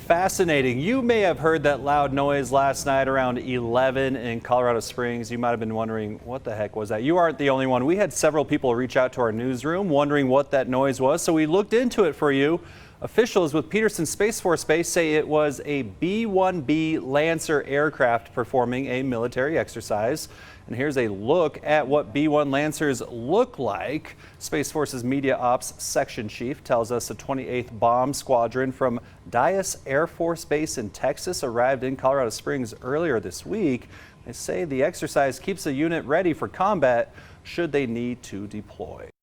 fascinating. You may have heard that loud noise last night around 11 in Colorado Springs. You might have been wondering, what the heck was that? You aren't the only one. We had several people reach out to our newsroom wondering what that noise was, so we looked into it for you. Officials with Peterson Space Force Base say it was a B-1B Lancer aircraft performing a military exercise. And here's a look at what B-1 Lancers look like. Space Force's Media Ops Section Chief tells us the 28th Bomb Squadron from Dyess Air Force Base in Texas arrived in Colorado Springs earlier this week. They say the exercise keeps the unit ready for combat should they need to deploy.